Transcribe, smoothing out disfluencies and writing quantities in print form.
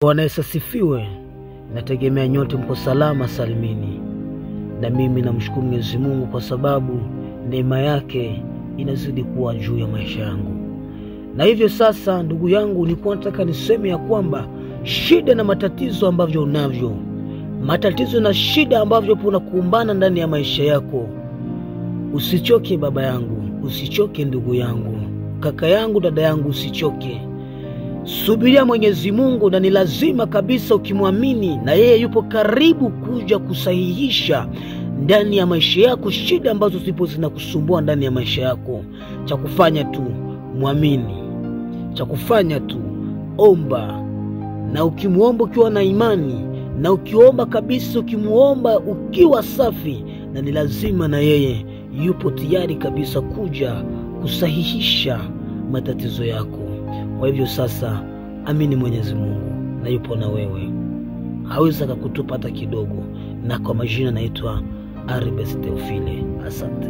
Bwana Yesu asifiwe. Nategemea nyote mko salama salimini. Na mimi namshukuru Mwenyezi Mungu kwa sababu neema yake inazidi kuwa juu ya maisha yangu. Na hivyo sasa, ndugu yangu, nilikuwa nataka niseme ya kwamba shida na matatizo ambavyo unavyo, matatizo na shida ambavyo unakumbana ndani ya maisha yako, usichoke baba yangu, usichoke ndugu yangu, kaka yangu, dada yangu, usichoke. Subiria Mwenyezi Mungu, na ni lazima kabisa ukimwamini, na yeye yupo karibu kuja kusahihisha ndani ya maisha yako shida ambazo zipo zinakusumbua ndani ya maisha yako. Cha kufanya tu muamini, cha kufanya tu omba, na ukimuomba ukiwa na imani, na ukiomba kabisa, ukimuomba ukiwa safi, na ni lazima na yeye yupo tayari kabisa kuja kusahihisha matatizo yako. Kwa hivyo sasa, amini Mwenyezi Mungu na yupo na wewe, hawezi kukutupa hata kidogo. Na kwa majina naitwa Aribes Theophile. Asante.